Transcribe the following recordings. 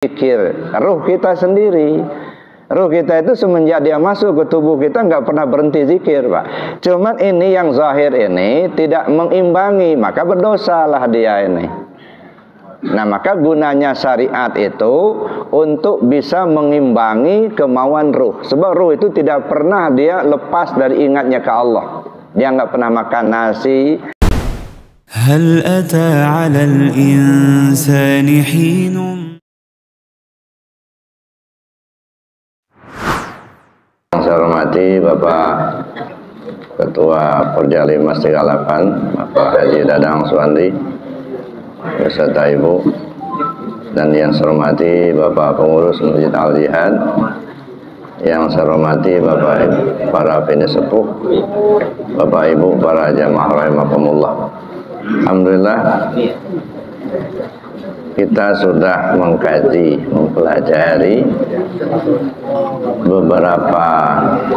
zikir ruh kita sendiri. Ruh kita itu semenjak dia masuk ke tubuh kita nggak pernah berhenti zikir, Pak. Cuman ini yang zahir ini tidak mengimbangi, maka berdosalah dia ini. Nah, maka gunanya syariat itu untuk bisa mengimbangi kemauan ruh. Sebab ruh itu tidak pernah dia lepas dari ingatnya ke Allah. Dia nggak pernah makan nasi. هل أتى على الإنسان حين Yang saya hormati Bapak Ketua Porja Limas 38, Bapak Haji Dadang Suwandi beserta Ibu, dan yang saya hormati Bapak Pengurus Masjid Al Jihad, yang saya hormati Bapak Ibu, para penesepuh, Bapak Ibu, para jamaah rahimakumullah. Alhamdulillah kita sudah mengkaji, mempelajari beberapa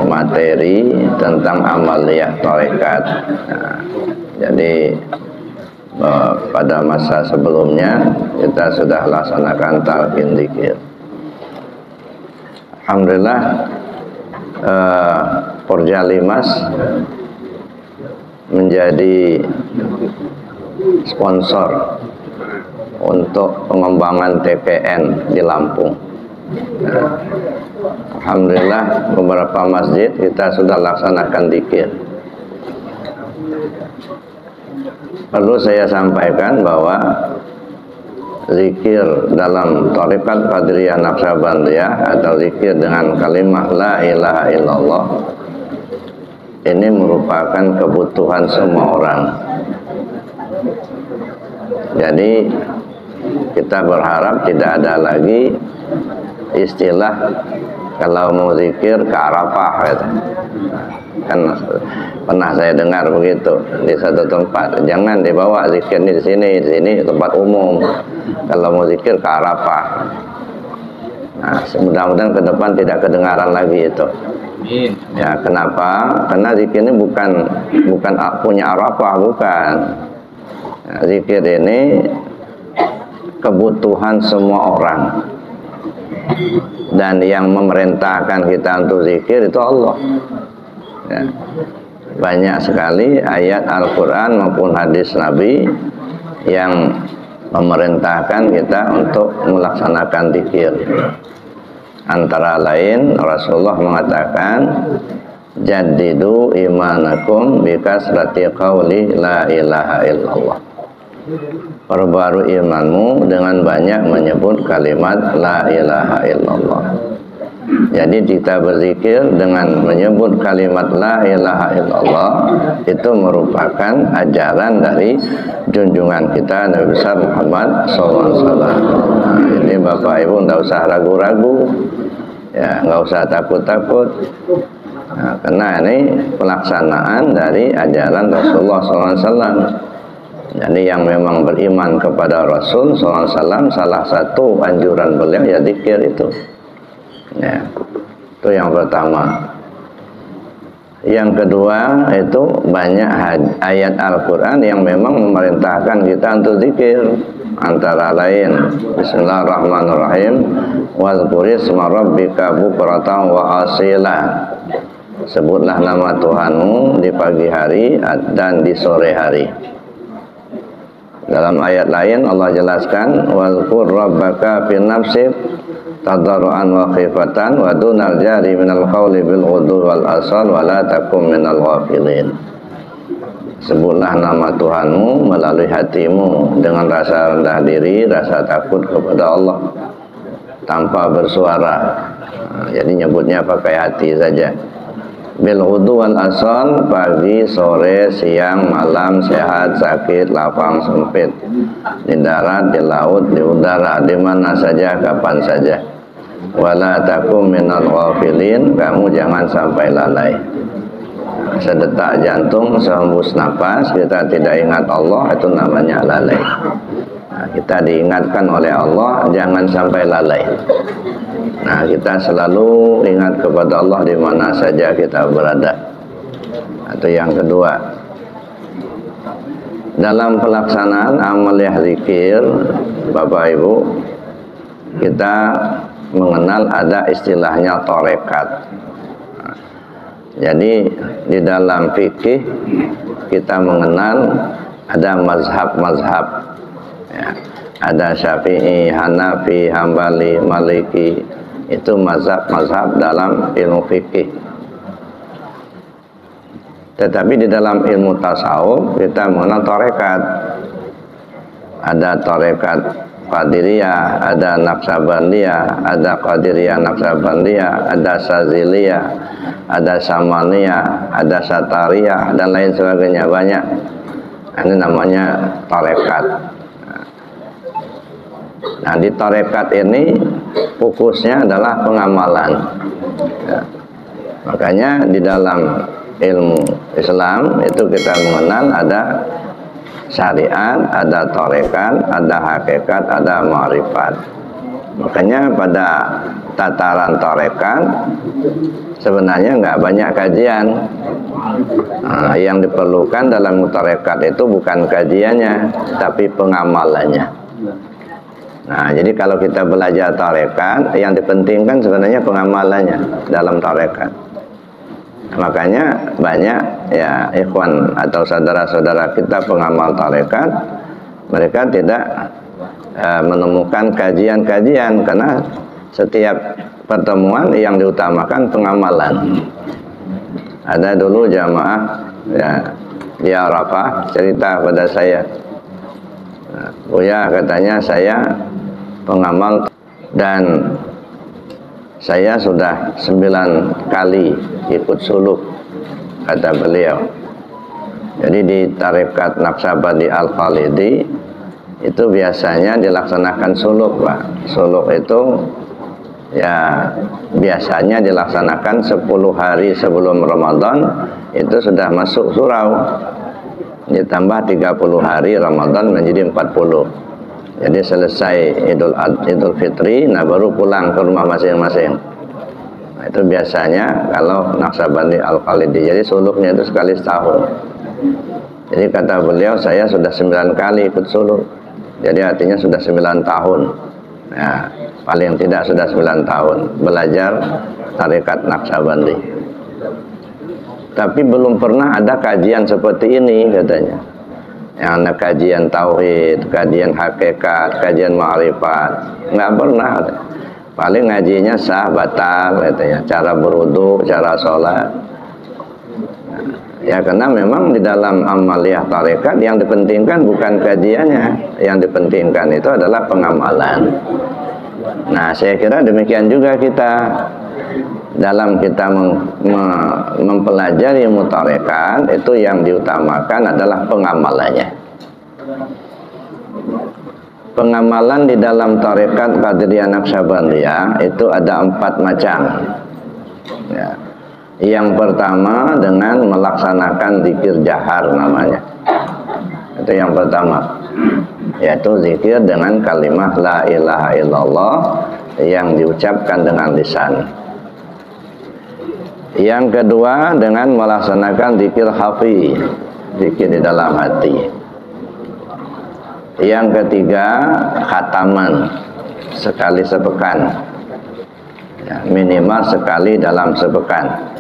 materi tentang amaliyah tarekat. Nah, jadi pada masa sebelumnya kita sudah laksanakan talqin dzikir. Alhamdulillah Porja Limas menjadi sponsor untuk pengembangan TPN di Lampung. Nah, alhamdulillah beberapa masjid kita sudah laksanakan dzikir. Perlu saya sampaikan bahwa zikir dalam Thariqat Qadiriyah Naqsyabandiyah atau zikir dengan kalimat la ilaha illallah ini merupakan kebutuhan semua orang. Jadi kita berharap tidak ada lagi istilah kalau mau zikir ke Arafah gitu. Kan pernah saya dengar begitu di satu tempat, jangan dibawa zikir ini di sini tempat umum. Kalau mau zikir ke Arafah. Nah, mudah-mudahan ke depan tidak kedengaran lagi itu. Ya, kenapa? Karena zikir ini bukan punya Arafah, bukan. Nah, zikir ini kebutuhan semua orang, dan yang memerintahkan kita untuk zikir itu Allah. Ya. Banyak sekali ayat Al-Quran maupun hadis Nabi yang memerintahkan kita untuk melaksanakan zikir. Antara lain Rasulullah mengatakan, jaddidu imanakum bikasrati qawli la ilaha illallah. Perbarui imanmu dengan banyak menyebut kalimat la ilaha illallah. Jadi kita berzikir dengan menyebut kalimat la ilaha illallah itu merupakan ajaran dari junjungan kita Nabi besar Muhammad SAW. Nah, ini Bapak Ibu nggak usah ragu-ragu, ya nggak usah takut-takut. Nah, karena ini pelaksanaan dari ajaran Rasulullah SAW. Jadi yang memang beriman kepada Rasul SAW, salah satu anjuran beliau ya zikir itu. Ya, itu yang pertama. Yang kedua itu banyak ayat Al-Quran yang memang memerintahkan kita untuk zikir. Antara lain Bismillahirrahmanirrahim, wazkurisma rabbika bukratan wa asila. Sebutlah nama Tuhanmu di pagi hari dan di sore hari. Dalam ayat lain Allah jelaskan, wazkur rabbaka fi nafsik tadarruan wa khifatan wa dunal jari minal qawli bil ghudwi wal asal wa la takum minal ghafilin. Sebutlah nama Tuhanmu melalui hatimu dengan rasa rendah diri, rasa takut kepada Allah tanpa bersuara. Nah, jadi nyebutnya pakai hati saja. Bil ghudwi wal asal, pagi, sore, siang, malam, sehat, sakit, lapang, sempit, di darat, di laut, di udara, di mana saja, kapan saja. Wala takum minal ghafilin, kamu jangan sampai lalai. Sedetak jantung, sehembus napas kita tidak ingat Allah, itu namanya lalai. Nah, kita diingatkan oleh Allah, jangan sampai lalai. Nah, kita selalu ingat kepada Allah di mana saja kita berada. Itu yang kedua. Dalam pelaksanaan amaliyah zikir, Bapak Ibu, kita mengenal ada istilahnya tarekat. Jadi di dalam fikih kita mengenal ada mazhab-mazhab, ya. Ada Syafi'i, Hanafi, Hambali, Maliki, itu mazhab-mazhab dalam ilmu fikih. Tetapi di dalam ilmu tasawuf kita mengenal tarekat. Ada tarekat Qadiriyah, ada Naqsabandiyah, ada Qadiriyah Naqsabandiyah, ada Saziliyah, ada Samaniyah, ada Satariyah, dan lain sebagainya, banyak. Ini namanya tarekat. Nah, di tarekat ini fokusnya adalah pengamalan. Ya. Makanya di dalam ilmu Islam itu kita mengenal ada syariat, ada tarekat, ada hakikat, ada ma'rifat. Makanya pada tataran tarekat sebenarnya nggak banyak kajian. Nah, yang diperlukan dalam tarekat itu bukan kajiannya, tapi pengamalannya. Nah, jadi kalau kita belajar tarekat, yang dipentingkan sebenarnya pengamalannya dalam tarekat. Makanya banyak ya ikhwan atau saudara-saudara kita pengamal tarekat, mereka tidak menemukan kajian-kajian karena setiap pertemuan yang diutamakan pengamalan. Ada dulu jamaah ya di Arafah cerita pada saya, Buya katanya saya pengamal dan saya sudah 9 kali ikut suluk, kata beliau. Jadi di tarekat Naqsabandi Al-Khalidi itu biasanya dilaksanakan suluk, Pak. Suluk itu ya biasanya dilaksanakan 10 hari sebelum Ramadan, itu sudah masuk surau. Ditambah 30 hari Ramadan menjadi 40. Jadi selesai Idul Fitri, nah baru pulang ke rumah masing-masing. Nah, itu biasanya kalau Naqsabandi Al-Khalidi. Jadi suluknya itu sekali setahun. Jadi kata beliau, saya sudah 9 kali ikut suluk. Jadi artinya sudah 9 tahun. Nah, paling tidak sudah 9 tahun belajar tarekat Naqsabandi. Tapi belum pernah ada kajian seperti ini katanya. Yang ada kajian tauhid, kajian hakikat, kajian ma'rifat, nggak pernah. Paling ngajinya sah batal katanya, cara berwudu, cara sholat. Ya karena memang di dalam amaliyah tarekat yang dipentingkan bukan kajiannya, yang dipentingkan itu adalah pengamalan. Nah, saya kira demikian juga kita dalam kita mempelajari ilmu tarekat, itu yang diutamakan adalah pengamalannya. Pengamalan di dalam tarekat Qadiriyah Naqsabandiyah itu ada 4 macam. Ya. Yang pertama dengan melaksanakan zikir jahar namanya. Itu yang pertama, yaitu zikir dengan kalimat la ilaha illallah yang diucapkan dengan lisan. Yang kedua dengan melaksanakan zikir khafi, zikir di dalam hati. Yang ketiga khataman, sekali sepekan, ya, minimal sekali dalam sepekan.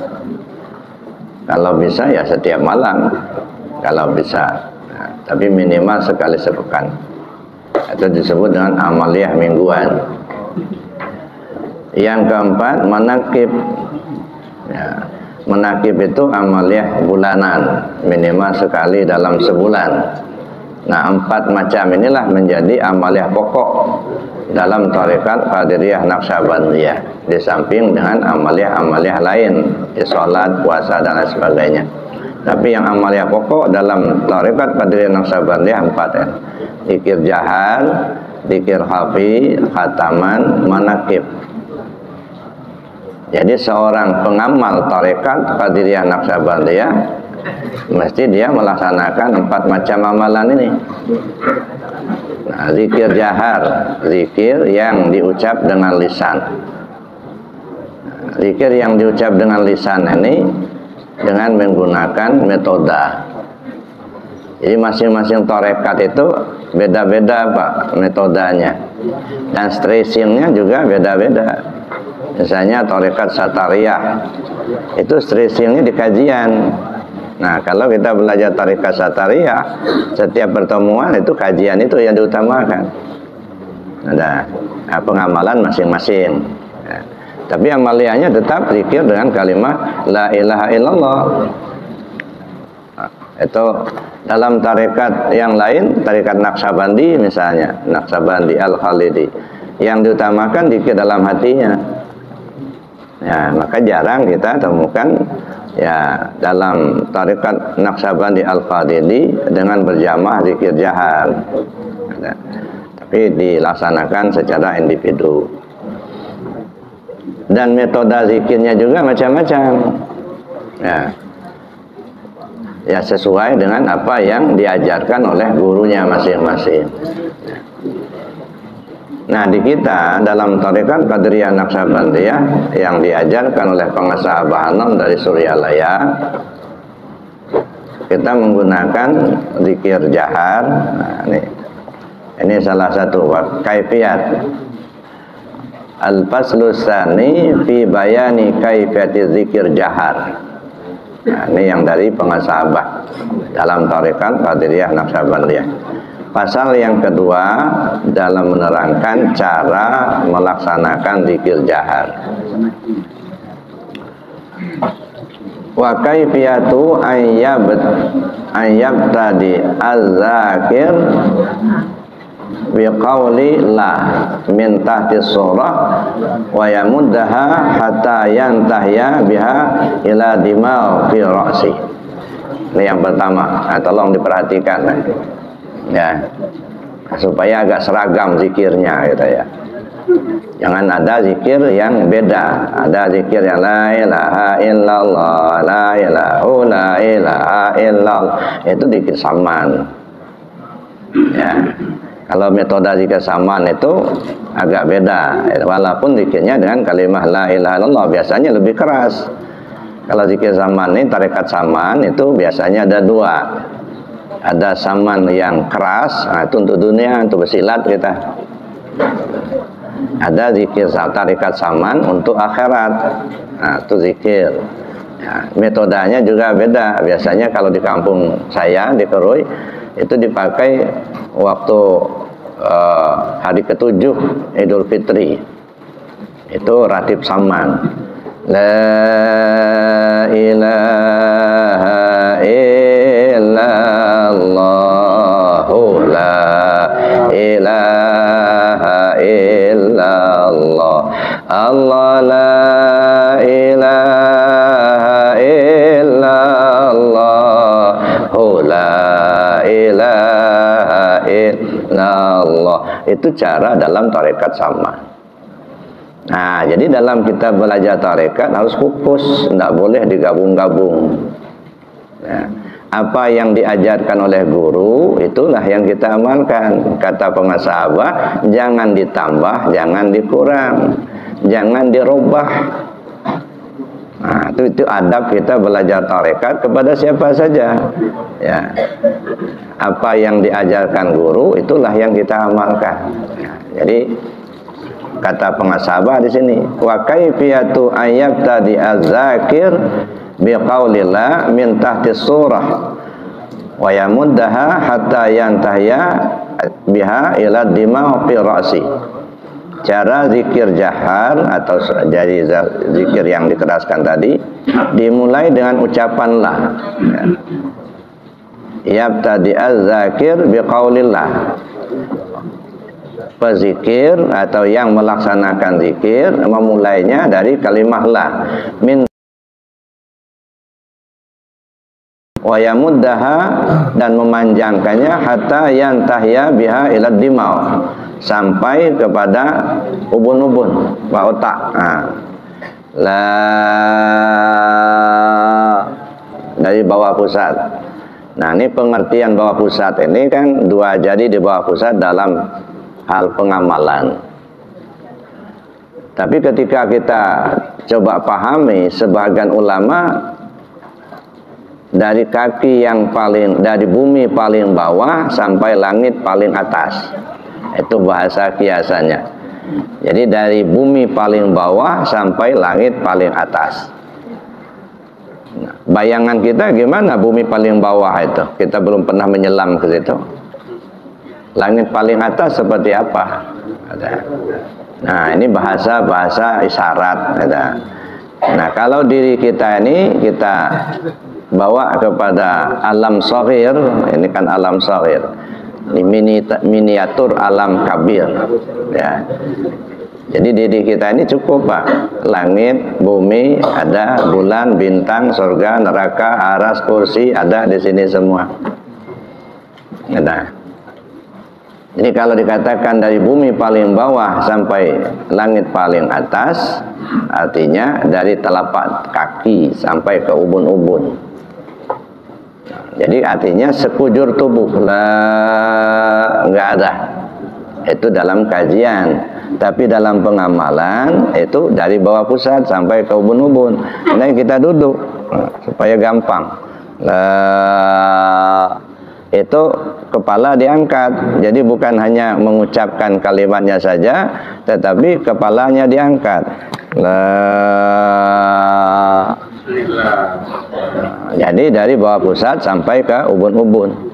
Kalau bisa ya setiap malam, kalau bisa, nah, tapi minimal sekali sepekan. Itu disebut dengan amaliyah mingguan. Yang keempat manakib. Ya, menakib itu amaliyah bulanan, minimal sekali dalam sebulan. Nah, 4 macam inilah menjadi amaliyah pokok dalam tarekat Qadiriyah Naqsabandiyah, di samping dengan amaliyah-amaliyah lain, sholat, puasa, dan lain sebagainya. Tapi yang amaliyah pokok dalam tarekat Qadiriyah Naqsabandiyah 4 ya. Zikir jahar, zikir khafi, khataman, manakib. Jadi seorang pengamal tarekat Qadiriyah Naqsabandiyah mesti dia melaksanakan 4 macam amalan ini. Nah, zikir jahar, zikir yang diucap dengan lisan. Zikir yang diucap dengan lisan ini dengan menggunakan metode. Jadi masing-masing tarekat itu beda-beda Pak metodenya, dan stressingnya juga beda-beda. Misalnya tarekat Satariyah itu stressingnya di kajian. Nah, kalau kita belajar tarekat Satariyah, setiap pertemuan itu kajian itu yang diutamakan. Ada pengamalan masing-masing. Nah, tapi amaliyahnya tetap zikir dengan kalimat la ilaha illallah. Nah, itu dalam tarekat yang lain, tarekat Naqsabandi misalnya, Naqsabandi Al-Khalidi, yang diutamakan zikir dalam hatinya. Ya, maka jarang kita temukan ya dalam tarekat Naqsabandi Al-Khalidi dengan berjamaah zikir jahar. Nah, tapi dilaksanakan secara individu. Dan metode zikirnya juga macam-macam. Ya, sesuai dengan apa yang diajarkan oleh gurunya masing-masing. Nah, di kita dalam tarekat Qadiriyah Naqsabandiyah yang diajarkan oleh pengasah Abah Hanom dari Suryalaya, kita menggunakan zikir jahar. Nah, ini salah satu kaifiyat. Al-faslu tsani fi bayani kaifiyati zikir jahar. Nah, ini yang dari pengasah Abah dalam tarekat Qadiriyah Naqsabandiyah. Pasal yang kedua dalam menerangkan cara melaksanakan zikir jahar. Wa kaifiyatu ayyabtadi az-zakir biqauli la min tahti surah wa yamuddaha hatta yantahya biha ila dimagh fi ra'si. Ini yang pertama. Nah, tolong diperhatikan ya, supaya agak seragam zikirnya gitu ya. Jangan ada zikir yang beda. Ada zikir yang la ilaha illallah, la ilaha illallah, itu zikir saman. Ya. Kalau metode zikir saman itu agak beda, walaupun zikirnya dengan kalimat la ilaha illallah biasanya lebih keras. Kalau zikir saman ini, tarekat saman itu biasanya ada dua. Ada saman yang keras, nah itu untuk dunia, untuk bersilat kita. Ada zikir tarekat saman untuk akhirat, nah itu zikir. Ya, metodenya juga beda. Biasanya kalau di kampung saya di Kerui itu dipakai waktu hari ke-7 Idul Fitri, itu ratib saman. La ilaha illallah, la ilaha illallah, Allah la ilaha illallah, la ilaha illallah. Itu cara dalam tarekat saman. Nah, jadi dalam kita belajar tarekat harus fokus, tidak boleh digabung-gabung. Nah, apa yang diajarkan oleh guru itulah yang kita amalkan. Kata pengasah Abah, jangan ditambah, jangan dikurang, jangan dirubah. Nah, itu adab kita belajar tarekat kepada siapa saja. Ya, apa yang diajarkan guru itulah yang kita amalkan. Ya, jadi kata pengasah Abah di sini, wa kaifiyatu ayyabtadi az-zakir biqaulillah min tahti surah wa yamuddaha hatta yantahya biha ila dimagh fi ra'si. Cara zikir jahar atau jadi zikir yang dikeraskan tadi dimulai dengan ucapan la. Yabtadi az-zakir biqaulillah. Pezikir atau yang melaksanakan zikir memulainya dari kalimat la min wa yamuddaha, dan memanjangkannya hatta yantahya biha ila dimagh, sampai kepada ubun-ubun otak. La dari bawah pusat. Nah, ini pengertian bawah pusat ini kan dua jari di bawah pusat dalam hal pengamalan. Tapi ketika kita coba pahami, sebagian ulama dari kaki yang paling, dari bumi paling bawah sampai langit paling atas. Itu bahasa kiasannya. Jadi dari bumi paling bawah sampai langit paling atas. Nah, bayangan kita gimana bumi paling bawah itu? Kita belum pernah menyelam ke situ. Langit paling atas seperti apa? Nah, ini bahasa isyarat. Nah, kalau diri kita ini kita bawa kepada alam shaghir, ini kan alam shaghir, ini miniatur alam kabir, ya. Jadi diri kita ini cukup, Pak. Langit, bumi, ada bulan, bintang, surga, neraka, aras, kursi, ada di sini semua. Nah, jadi kalau dikatakan dari bumi paling bawah sampai langit paling atas, artinya dari telapak kaki sampai ke ubun-ubun. Jadi artinya sekujur tubuh lah, nggak ada. Itu dalam kajian. Tapi dalam pengamalan itu dari bawah pusat sampai ke ubun-ubun. Ini kita duduk supaya gampang. Itu kepala diangkat. Jadi bukan hanya mengucapkan kalimatnya saja, tetapi kepalanya diangkat. Jadi dari bawah pusat sampai ke ubun-ubun.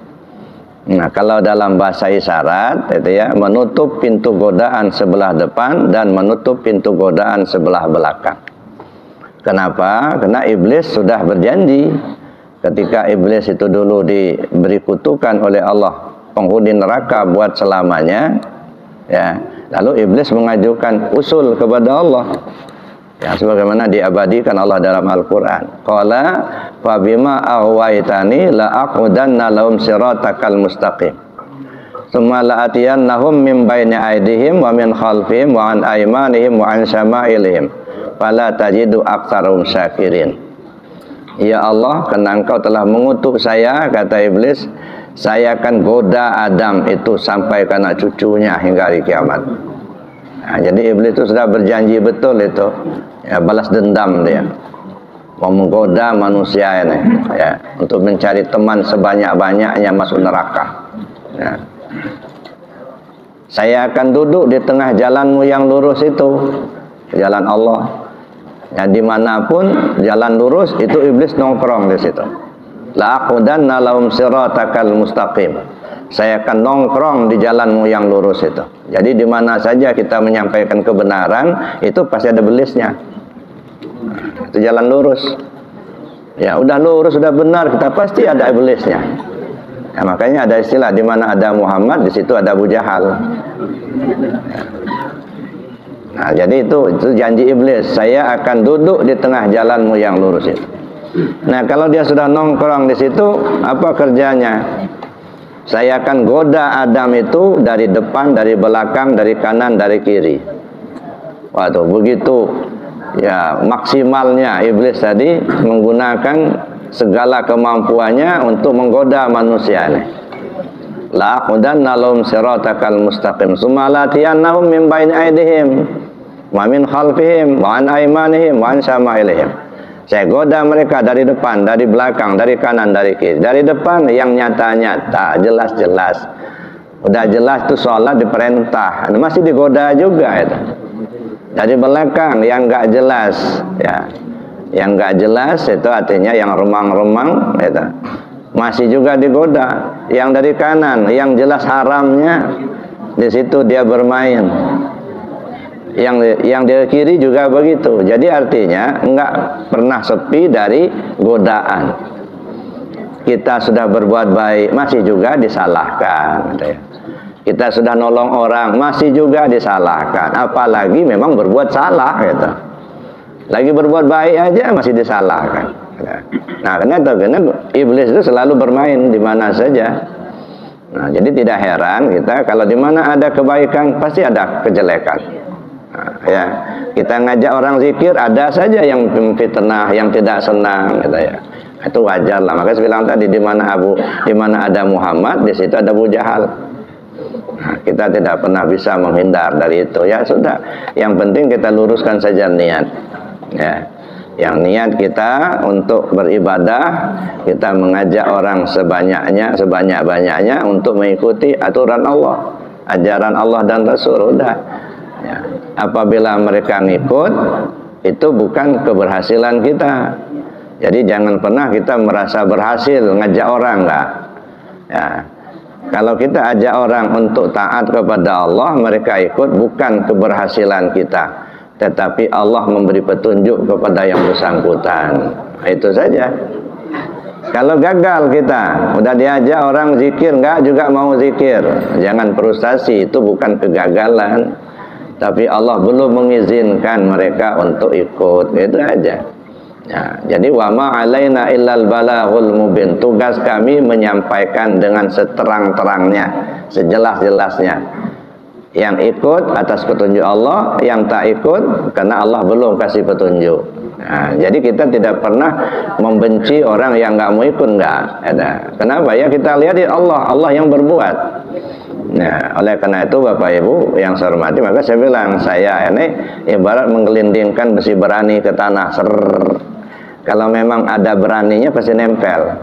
Nah, kalau dalam bahasa isyarat itu ya, menutup pintu godaan sebelah depan dan menutup pintu godaan sebelah belakang. Kenapa? Karena iblis sudah berjanji. Ketika iblis itu dulu diberi kutukan oleh Allah, penghuni neraka buat selamanya, ya. Lalu iblis mengajukan usul kepada Allah. Ya, sebagaimana diabadikan Allah dalam Al-Qur'an. Qala fa bima aghwaytani la aqudanna lahum siratakal mustaqim. Tsumma la atiyannahum min baini aydihim wa min khalfihim wa an aymanihim wa an syama'ilihim. Fala tajidu aktsarahum syakirin. Ya Allah, karena Engkau telah mengutuk saya, kata iblis, saya akan goda Adam itu sampai ke anak cucunya hingga hari kiamat. Nah, jadi iblis itu sudah berjanji betul itu, ya, balas dendam dia, mau menggoda manusia ini, ya, untuk mencari teman sebanyak-banyaknya masuk neraka. Ya. Saya akan duduk di tengah jalanmu yang lurus itu, jalan Allah. Ya, dimanapun jalan lurus itu iblis nongkrong di situ. La aqudanna lahum siratakal mustaqim. Saya akan nongkrong di jalanmu yang lurus itu. Jadi di mana saja kita menyampaikan kebenaran, itu pasti ada iblisnya. Itu jalan lurus. Ya, udah lurus, sudah benar, kita pasti ada iblisnya. Ya, makanya ada istilah di mana ada Muhammad, di situ ada Abu Jahal. Nah, jadi itu janji iblis. Saya akan duduk di tengah jalanmu yang lurus itu. Nah, kalau dia sudah nongkrong di situ, apa kerjanya? Saya akan goda Adam itu dari depan, dari belakang, dari kanan, dari kiri. Waduh, begitu ya maksimalnya iblis tadi menggunakan segala kemampuannya untuk menggoda manusia ini. La aqudanna lahum siratakal mustaqim tsumma latiyannahum min baini aydihim wa min khalfihim wa an aymanihim wa an syama'ilihim. Saya goda mereka dari depan, dari belakang, dari kanan, dari kiri. Dari depan yang nyata-nyata, jelas-jelas. Udah jelas itu sholat diperintah, masih digoda juga itu. Dari belakang yang enggak jelas, ya. Yang enggak jelas itu artinya yang remang-remang itu. Masih juga digoda. Yang dari kanan, yang jelas haramnya, di situ dia bermain. Yang dari kiri juga begitu. Jadi artinya enggak pernah sepi dari godaan. Kita sudah berbuat baik, masih juga disalahkan. Kita sudah nolong orang, masih juga disalahkan. Apalagi memang berbuat salah gitu. Lagi berbuat baik aja masih disalahkan. Nah, karena iblis itu selalu bermain di mana saja. Nah, jadi tidak heran kita kalau di mana ada kebaikan pasti ada kejelekan. Nah, ya, kita ngajak orang zikir, ada saja yang fitnah, yang tidak senang, gitu ya. Itu wajar lah. Makanya saya bilang tadi di mana ada Muhammad, di situ ada Abu Jahal. Nah, kita tidak pernah bisa menghindar dari itu. Ya sudah, yang penting kita luruskan saja niat. Ya, Yang niat kita untuk beribadah, kita mengajak orang sebanyak-banyaknya untuk mengikuti aturan Allah, ajaran Allah dan Rasul. Udah. Ya. Apabila mereka ngikut, itu bukan keberhasilan kita. Jadi jangan pernah kita merasa berhasil ngajak orang, enggak. Ya. Kalau kita ajak orang untuk taat kepada Allah, mereka ikut, bukan keberhasilan kita, tetapi Allah memberi petunjuk kepada yang bersangkutan. Itu saja. Kalau gagal kita, udah diajak orang zikir, enggak juga mau zikir, jangan frustasi, itu bukan kegagalan, tapi Allah belum mengizinkan mereka untuk ikut. Itu aja. Ya, jadi wa ma alaina illal balaghul mubin. Tugas kami menyampaikan dengan seterang-terangnya, sejelas-jelasnya. Yang ikut atas petunjuk Allah, yang tak ikut karena Allah belum kasih petunjuk. Nah, jadi kita tidak pernah membenci orang yang nggak mau ikut, nggak ada. Kenapa? Ya kita lihat Allah yang berbuat. Nah, oleh karena itu Bapak Ibu yang saya hormati, maka saya bilang, saya ini ibarat menggelindingkan besi berani ke tanah. Kalau memang ada beraninya pasti nempel.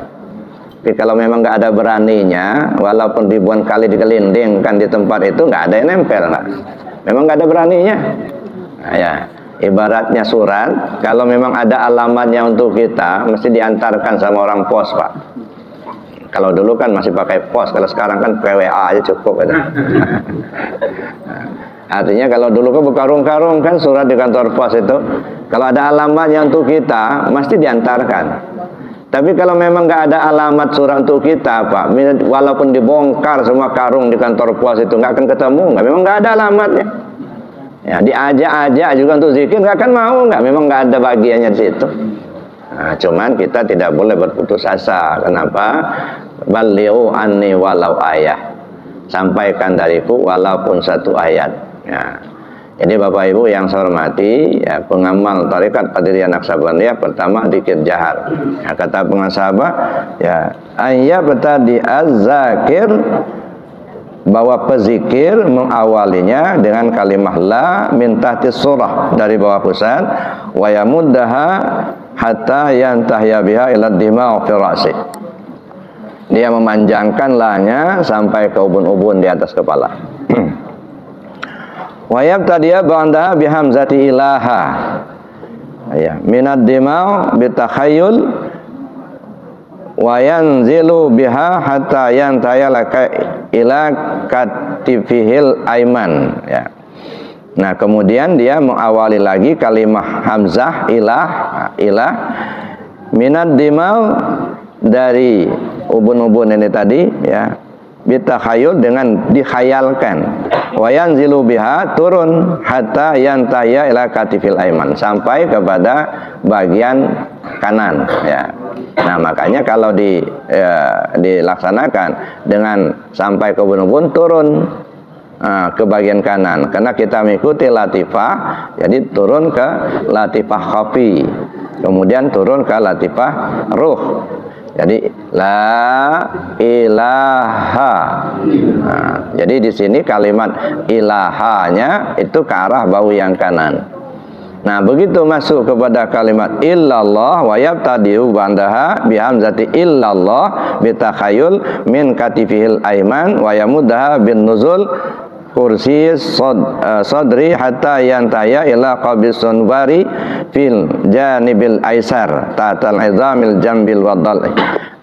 Tapi kalau memang nggak ada beraninya, walaupun ribuan kali digelindingkan di tempat itu, nggak ada yang nempel, nggak. Memang nggak ada beraninya. Nah, ya, ibaratnya surat, kalau memang ada alamatnya untuk kita, mesti diantarkan sama orang pos, Pak. Kalau dulu kan masih pakai pos, kalau sekarang kan PWA aja cukup. Artinya kalau dulu kan berkarung-karung kan surat di kantor pos itu, kalau ada alamatnya untuk kita, mesti diantarkan. Tapi kalau memang nggak ada alamat surat untuk kita, Pak, walaupun dibongkar semua karung di kantor pos itu, nggak akan ketemu, memang nggak ada alamatnya. Ya, diajak-ajak juga untuk zikir, nggak akan mau, memang nggak ada bagiannya di situ. Nah, cuman kita tidak boleh berputus asa. Kenapa? Balighu anni walau ayah. Sampaikan dariku walaupun satu ayat. Ya. Jadi Bapak Ibu yang saya hormati, ya, pengamal tarekat Qadiriyah Naqsabandiyah, pertama zikir jahar. Ya, kata pengasabah, ya, ayat betadi az-zakir, bahwa pezikir mengawalinya dengan kalimah la min tahti surah, dari bawah pusat, wa yamuddaha hatta yantahya biha ila dima'u fi ra'si. Dia memanjangkan la-nya sampai ke ubun-ubun di atas kepala. Wa yabtadiya ba'daha bihamzati ilaha. Ya, minad dima'u bitakhayyul wa yanzilu biha hatta yantahya ila katifihil aiman. Ya. Nah, kemudian dia mengawali lagi kalimah hamzah ilah minad dimau, dari ubun-ubun ini tadi, ya, bitakhayul, dengan dikhayalkan, wa yanzilu biha, turun, hatta yantahya ila katifil aiman, sampai kepada bagian kanan, ya. Nah, makanya kalau dilaksanakan dengan sampai ke ubun-ubun, turun ke bagian kanan, karena kita mengikuti latifah, jadi turun ke latifah khafi, kemudian turun ke latifah ruh. Jadi la ilaha. Nah, jadi di sini kalimat ilahanya itu ke arah bahu yang kanan. Nah, begitu masuk kepada kalimat illallah, wa yabtadi'u ba'daha bihamzati illallah bitakhayul min katifihil aiman wa yamuddaha bin nuzul kursi sodri hatta yantaya ila qabis sunbari fil janibil aisar ta'tal izamil jambil wadal.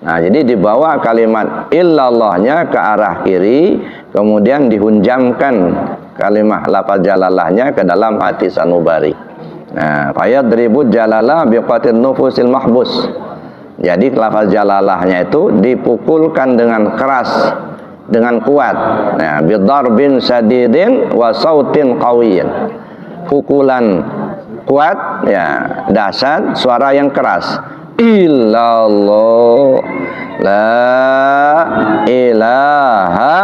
Nah, jadi dibawa kalimat illallahnya ke arah kiri, kemudian dihunjamkan kalimat lafaz jalalahnya ke dalam hati sanubari. Nah, fayadribut jalalah biqatin nufusil mahbus. Jadi lafaz jalalahnya itu dipukulkan dengan keras, dengan kuat. Nah, bidarbin sadidin wa sautin qawiyyin. Pukulan kuat, ya, dahsyat, suara yang keras. Illallah, la ilaha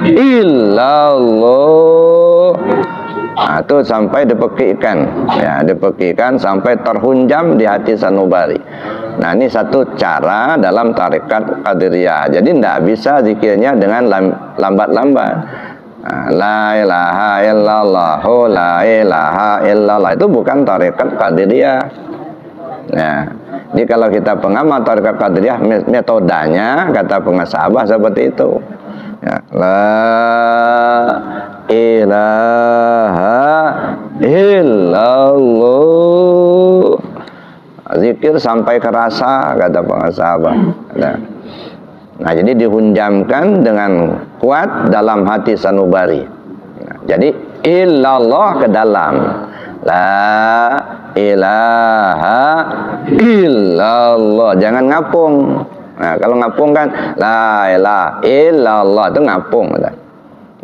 illallah. Nah, itu sampai dipekikkan, ya, dipekikkan sampai terhunjam di hati sanubari. Nah, ini satu cara dalam tarekat Qadiriyah. Jadi tidak bisa zikirnya dengan lambat-lambat. Nah, la ilaha illallah, la ilaha illallah, itu bukan tarekat Qadiriyah. Nah, ini kalau kita pengamat tarekat Qadiriyah, metodenya kata pengasabah seperti itu. Ya, la ilaha illallah. Zikir sampai kerasa kata pengasabah. Nah, jadi dihunjamkan dengan kuat dalam hati sanubari. Nah, jadi illallah ke dalam. La ilaha illallah. Jangan ngapung. Nah, kalau ngapung kan la ilaha illallah itu ngapung.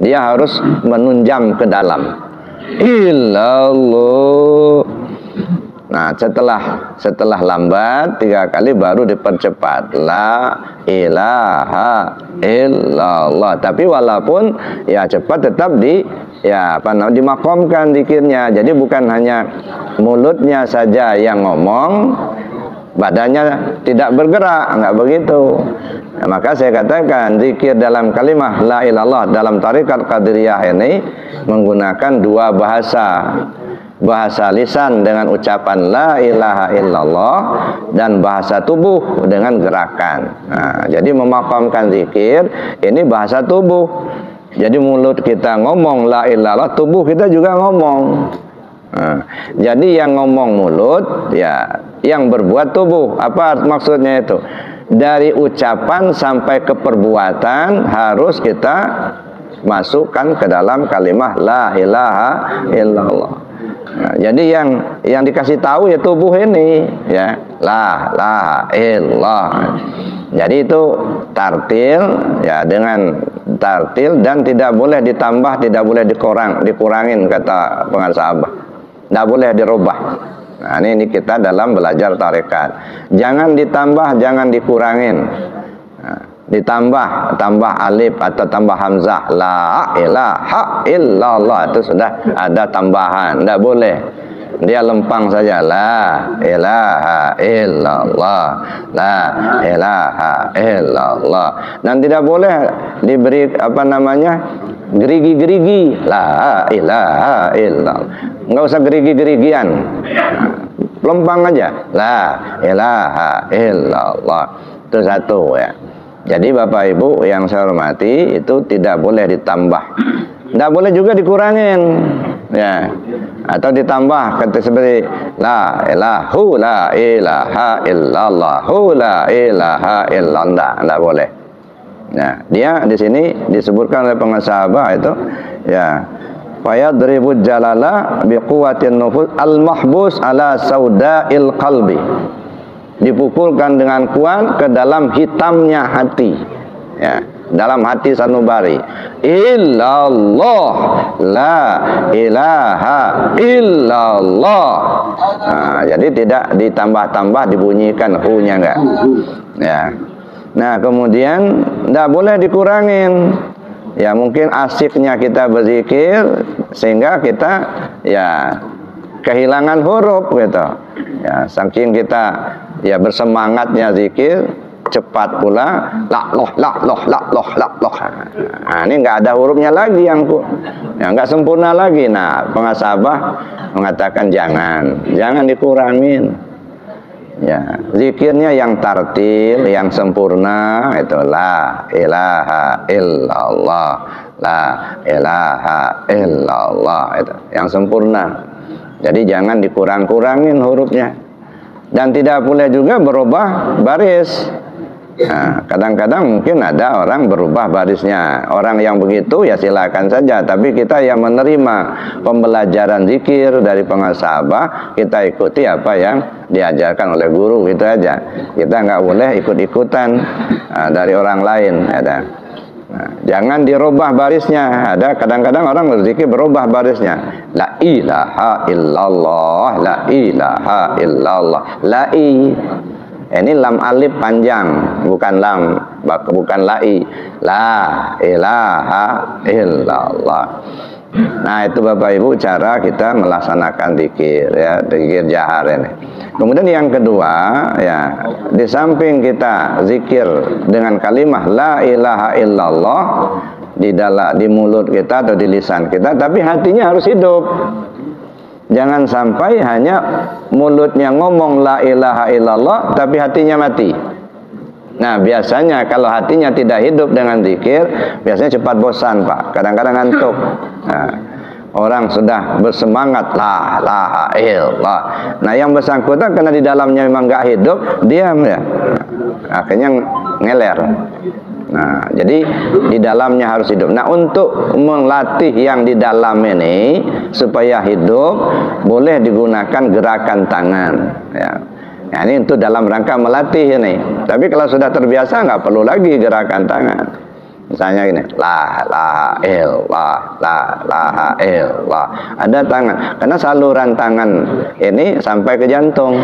Dia harus menunjam ke dalam. Illallah. Nah, setelah lambat 3 kali baru dipercepat. La ilaha illallah. Tapi walaupun ya cepat tetap dimakomkan zikirnya. Jadi bukan hanya mulutnya saja yang ngomong, badannya tidak bergerak, enggak begitu. Nah, maka saya katakan zikir dalam kalimah la ilallah dalam tarekat Qadiriyah ini menggunakan 2 bahasa. Bahasa lisan dengan ucapan la ilaha illallah dan bahasa tubuh dengan gerakan. Nah, jadi memakamkan zikir ini bahasa tubuh. Jadi mulut kita ngomong la ilallah, tubuh kita juga ngomong. Nah, jadi yang ngomong mulut, ya yang berbuat tubuh. Apa maksudnya itu? Dari ucapan sampai ke perbuatan harus kita masukkan ke dalam kalimah la ilaha illallah. Nah, jadi yang dikasih tahu ya tubuh ini, ya la ilallah. Jadi itu tartil, ya dengan tartil dan tidak boleh ditambah, tidak boleh dikurangin kata pengasabah. Tidak boleh dirubah. Nah, ini kita dalam belajar tarekat. Jangan ditambah, jangan dikurangin. Nah, tambah alif atau tambah hamzah, la ilaha illallah itu sudah ada tambahan, tidak boleh. Dia lempang saja, la ilaha illallah, la ilaha illallah. Dan tidak boleh diberi gerigi-gerigi, la ilaha illallah. Enggak usah gerigi-gerigian, lempang aja, la ilaha illallah. Itu satu ya. Jadi Bapak Ibu yang saya hormati, itu tidak boleh ditambah, tidak boleh juga dikurangin, ya, atau ditambah kata seperti la ilaha illallah, la ilaha illallah, tidak boleh. Nah, dia di sini disebutkan oleh pengasabah itu, ya, fayadribul jalala biquwatin nufus al-mahbus ala sauda'il qalbi. Dipukulkan dengan kuat ke dalam hitamnya hati, ya, dalam hati sanubari. Illallah, la ilaha illallah. Nah, jadi tidak ditambah-tambah, dibunyikan hu-nya enggak. Ya. Nah, kemudian tidak boleh dikurangin. Ya, mungkin asiknya kita berzikir sehingga kita ya kehilangan huruf gitu. Ya, saking kita ya bersemangatnya zikir, cepat pula la loh. Nah, ini nggak ada hurufnya lagi ya nggak sempurna lagi. Nah, pengasabah mengatakan jangan dikurangin. Ya, zikirnya yang tartil, yang sempurna itu la ilaha illallah, la ilaha illallah itu yang sempurna. Jadi jangan dikurang-kurangin hurufnya. Dan tidak boleh juga berubah baris. Nah, kadang-kadang mungkin ada orang berubah barisnya. Orang yang begitu ya silakan saja. Tapi kita yang menerima pembelajaran zikir dari pengasabah, kita ikuti apa yang diajarkan oleh guru, gitu aja. Kita nggak boleh ikut-ikutan dari orang lain. Ada. Nah, jangan dirubah barisnya. Ada kadang-kadang orang berzikir berubah barisnya. La ilaha illallah, la ilaha illallah, la i. Ini lam alif panjang, bukan lam, bukan lai. La ilaha illallah. Nah, itu Bapak Ibu cara kita melaksanakan zikir, ya, zikir jahar ini. Kemudian yang kedua, ya, di samping kita zikir dengan kalimah la ilaha illallah di mulut kita atau di lisan kita, tapi hatinya harus hidup. Jangan sampai hanya mulutnya ngomong la ilaha illallah tapi hatinya mati. Nah, biasanya kalau hatinya tidak hidup dengan zikir, biasanya cepat bosan, Pak. Kadang-kadang ngantuk. Nah, orang sudah bersemangat la ilaha illallah. Nah, yang bersangkutan karena di dalamnya memang nggak hidup, diam ya. Akhirnya ngeler. Nah, jadi di dalamnya harus hidup. Nah, untuk melatih yang di dalam ini supaya hidup, boleh digunakan gerakan tangan. Ya. Nah, ini untuk dalam rangka melatih ini. Tapi kalau sudah terbiasa nggak perlu lagi gerakan tangan. Misalnya ini, la ilaha illallah, la ilaha illallah. Ada tangan, karena saluran tangan ini sampai ke jantung.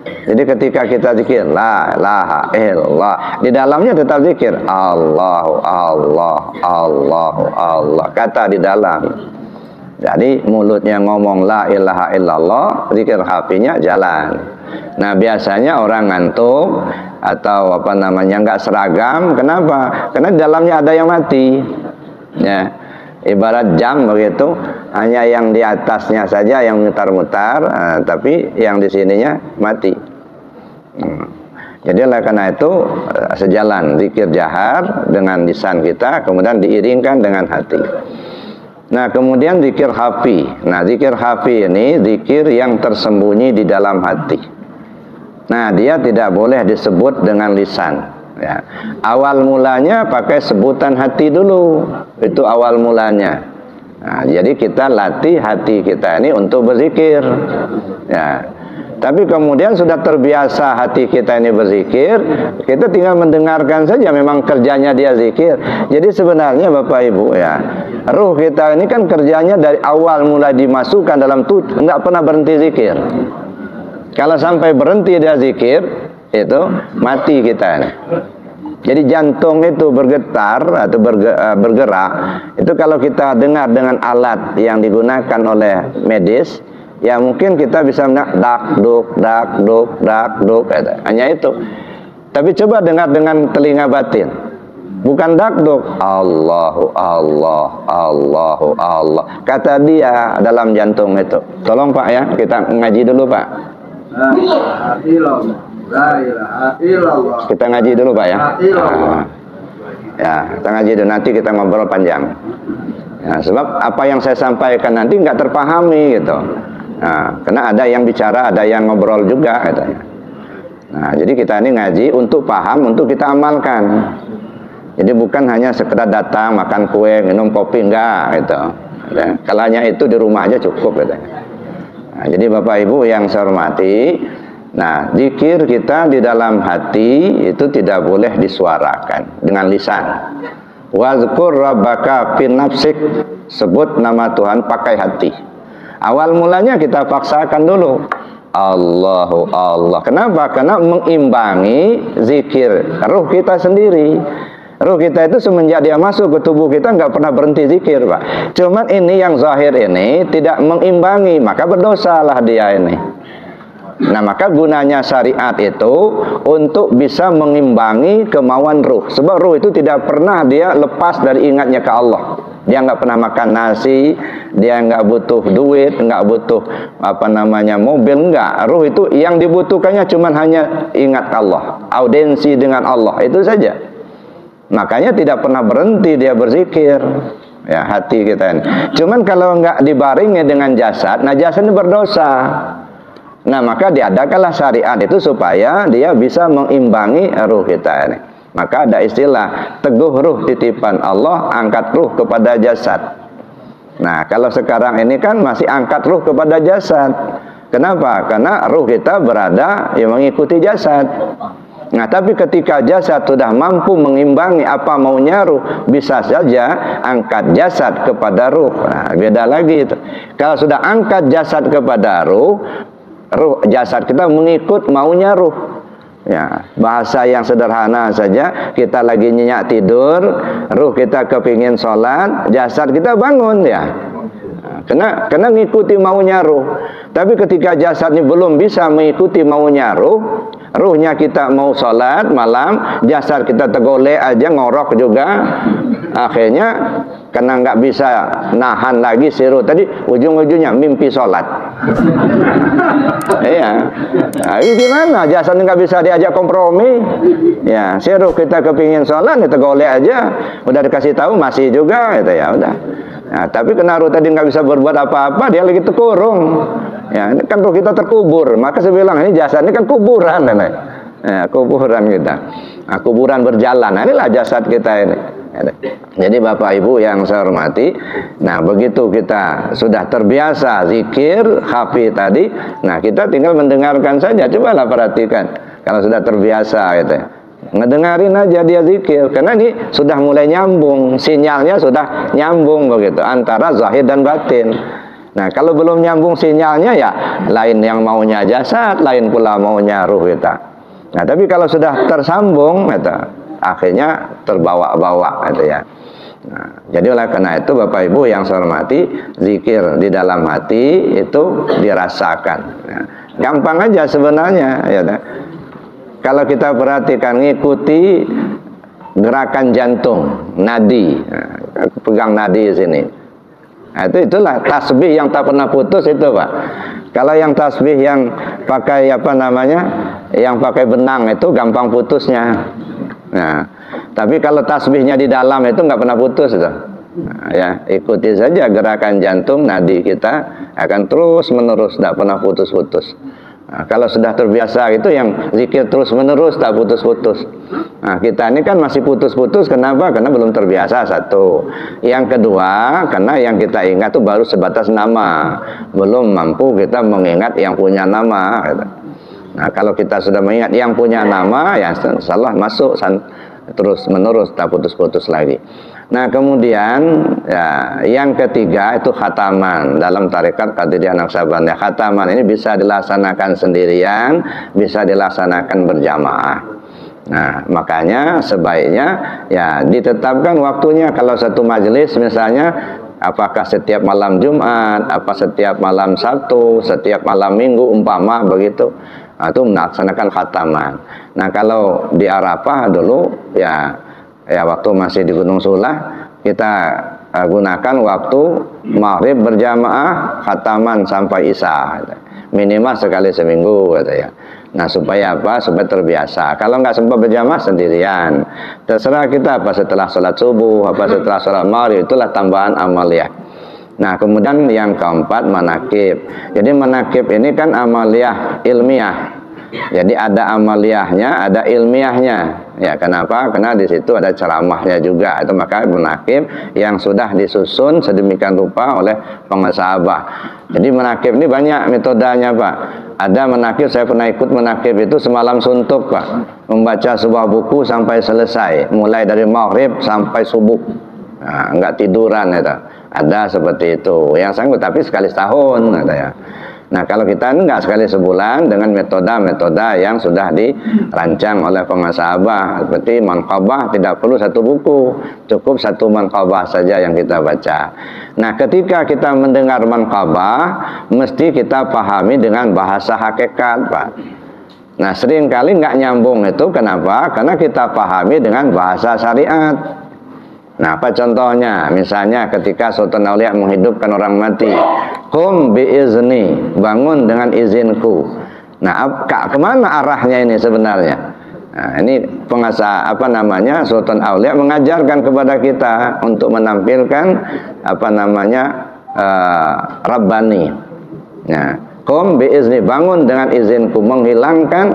Jadi ketika kita zikir la ilaha illallah, di dalamnya tetap zikir Allahu Allah Allahu Allah, kata di dalam. Jadi mulutnya ngomong la ilaha illallah, zikir hatinya jalan. Nah, biasanya orang ngantuk atau apa namanya nggak seragam. Kenapa? Karena di dalamnya ada yang mati. Ya, ibarat jam begitu, hanya yang di atasnya saja yang mutar-mutar, tapi yang di sininya mati. Jadi oleh karena itu sejalan zikir jahar dengan lisan kita, kemudian diiringkan dengan hati. Nah, kemudian zikir khafi. Nah, zikir khafi ini zikir yang tersembunyi di dalam hati. Nah, dia tidak boleh disebut dengan lisan. Ya. Awal mulanya pakai sebutan hati dulu. Itu awal mulanya. Nah, jadi kita latih hati kita ini untuk berzikir. Ya. Tapi kemudian sudah terbiasa hati kita ini berzikir, kita tinggal mendengarkan saja, memang kerjanya dia zikir. Jadi sebenarnya Bapak Ibu ya, ruh kita ini kan kerjanya dari awal mulai dimasukkan dalam tubuh, nggak pernah berhenti zikir. Kalau sampai berhenti dia zikir, itu mati kita ini. Jadi jantung itu bergetar atau bergerak, itu kalau kita dengar dengan alat yang digunakan oleh medis, ya mungkin kita bisa dak duk dak duk dak duk, hanya itu. Tapi coba dengar dengan telinga batin, bukan dak duk, Allahu Allah Allahu Allah, kata dia dalam jantung itu. Tolong Pak ya, kita ngaji dulu Pak. Kita ngaji dulu Pak ya. Ya, kita ngaji dulu, nanti kita ngobrol panjang. Ya, sebab apa yang saya sampaikan nanti nggak terpahami gitu. Nah, karena ada yang bicara, ada yang ngobrol juga katanya. Nah, jadi kita ini ngaji untuk paham, untuk kita amalkan. Jadi bukan hanya sekedar datang, makan kue, minum kopi, enggak gitu. Kalanya itu di rumah aja cukup katanya. Nah, jadi Bapak Ibu yang saya hormati, nah, zikir kita di dalam hati itu tidak boleh disuarakan dengan lisan. Wazkur rabbaka fi nafsik, sebut nama Tuhan pakai hati. Awal mulanya kita paksakan dulu Allahu Allah. Kenapa? Karena mengimbangi zikir ruh kita sendiri. Ruh kita itu semenjak dia masuk ke tubuh kita nggak pernah berhenti zikir, Pak. Cuman ini yang zahir ini tidak mengimbangi, maka berdosalah dia ini. Nah, maka gunanya syariat itu untuk bisa mengimbangi kemauan ruh. Sebab ruh itu tidak pernah dia lepas dari ingatnya ke Allah. Dia nggak pernah makan nasi, dia nggak butuh duit, nggak butuh apa namanya mobil, nggak. Ruh itu yang dibutuhkannya cuma hanya ingat Allah, audiensi dengan Allah, itu saja. Makanya tidak pernah berhenti dia berzikir. Ya, hati kita ini. Cuman kalau nggak dibaringi dengan jasad, nah jasad ini berdosa. Nah, maka diadakanlah syariat itu supaya dia bisa mengimbangi ruh kita ini. Maka ada istilah teguh ruh titipan Allah, angkat ruh kepada jasad. Nah, kalau sekarang ini kan masih angkat ruh kepada jasad. Kenapa? Karena ruh kita berada yang mengikuti jasad. Nah, tapi ketika jasad sudah mampu mengimbangi apa maunya ruh, bisa saja angkat jasad kepada ruh. Nah, beda lagi itu. Kalau sudah angkat jasad kepada ruh jasad kita mengikut maunya ruh. Ya, bahasa yang sederhana saja, kita lagi nyenyak tidur, ruh kita kepingin sholat, jasad kita bangun ya. Kena ngikuti maunya ruh. Tapi ketika jasadnya belum bisa mengikuti maunya ruh, ruhnya kita mau sholat malam, jasad kita tergolek aja, ngorok juga, akhirnya karena nggak bisa nahan lagi siru tadi, ujung-ujungnya mimpi sholat. Iya. Nah, ini gimana? Jasad nggak bisa diajak kompromi. Ya, siru kita kepingin sholat, kita golek aja. Udah dikasih tahu masih juga, gitu ya. Udah. Nah, tapi kena ruh tadi nggak bisa berbuat apa-apa, dia lagi terkurung. Ya, ini kan ruh kita terkubur. Maka saya bilang ini jasad ini kan kuburan, ya, kuburan kita. Nah, kuburan berjalan. Nah, inilah jasad kita ini. Jadi Bapak Ibu yang saya hormati, nah begitu kita sudah terbiasa zikir khafi tadi, nah kita tinggal mendengarkan saja. Cobalah perhatikan kalau sudah terbiasa gitu ya, ngedengarin aja dia zikir, karena ini sudah mulai nyambung, sinyalnya sudah nyambung begitu antara zahir dan batin. Nah kalau belum nyambung sinyalnya ya lain yang maunya jasad, lain pula maunya ruh kita. Nah tapi kalau sudah tersambung gitu, akhirnya terbawa-bawa gitu ya. Nah, jadi oleh karena itu Bapak Ibu yang saya hormati, zikir di dalam hati itu dirasakan. Nah, gampang aja sebenarnya ya. Kalau kita perhatikan, ngikuti gerakan jantung, nadi. Nah, pegang nadi di sini. Nah, itulah tasbih yang tak pernah putus itu, Pak. Kalau yang tasbih yang pakai apa namanya, yang pakai benang itu gampang putusnya. Nah, tapi kalau tasbihnya di dalam itu nggak pernah putus itu. Nah, ya, ikuti saja gerakan jantung, nadi kita akan terus menerus, tidak pernah putus-putus. Nah, kalau sudah terbiasa itu yang zikir terus menerus, tak putus-putus. Nah, kita ini kan masih putus-putus, kenapa? Karena belum terbiasa, satu. Yang kedua, karena yang kita ingat itu baru sebatas nama, belum mampu kita mengingat yang punya nama. Nah, kalau kita sudah mengingat yang punya nama, ya salah masuk terus menerus, tak putus-putus lagi. Nah, kemudian ya, yang ketiga itu khataman dalam tarekat Qadiriyah Naqsabandiyah. Khataman ini bisa dilaksanakan sendirian, bisa dilaksanakan berjamaah. Nah, makanya sebaiknya ya ditetapkan waktunya. Kalau satu majelis misalnya, apakah setiap malam Jumat, apa setiap malam Sabtu, setiap malam Minggu umpama begitu. Nah, itu melaksanakan khataman. Nah, kalau di Arafah dulu ya waktu masih di Gunung Sulah, kita gunakan waktu maghrib berjamaah, khataman sampai isya, minimal sekali seminggu gitu ya. Nah, supaya apa? Supaya terbiasa. Kalau nggak sempat berjamaah sendirian, terserah kita, apa setelah sholat subuh, apa setelah sholat maghrib, itulah tambahan amaliyah. Nah, kemudian yang keempat manakib. Jadi manakib ini kan amaliyah ilmiah. Jadi ada amaliyahnya, ada ilmiahnya. Ya, kenapa? Karena di situ ada ceramahnya juga. Itu maka manakib yang sudah disusun sedemikian rupa oleh pengesabah. Jadi manakib ini banyak metodenya, Pak. Ada manakib, saya pernah ikut manakib itu semalam suntuk, Pak. Membaca sebuah buku sampai selesai, mulai dari maghrib sampai subuh. Nah, enggak tiduran itu. Ada seperti itu. Yang sanggup tapi sekali setahun kata ya. Nah, kalau kita enggak sekali sebulan dengan metode-metode yang sudah dirancang oleh pengasabah seperti manqabah, tidak perlu satu buku, cukup satu manqabah saja yang kita baca. Nah, ketika kita mendengar manqabah, mesti kita pahami dengan bahasa hakikat, Pak. Nah, seringkali enggak nyambung itu kenapa? Karena kita pahami dengan bahasa syariat. Nah, apa contohnya? Misalnya ketika Sultan Aulia menghidupkan orang mati, qum biizni, bangun dengan izinku. Nah, kemana arahnya ini sebenarnya? Nah, ini Sultan Aulia mengajarkan kepada kita untuk menampilkan Rabbani. Nah, qum biizni, bangun dengan izinku, menghilangkan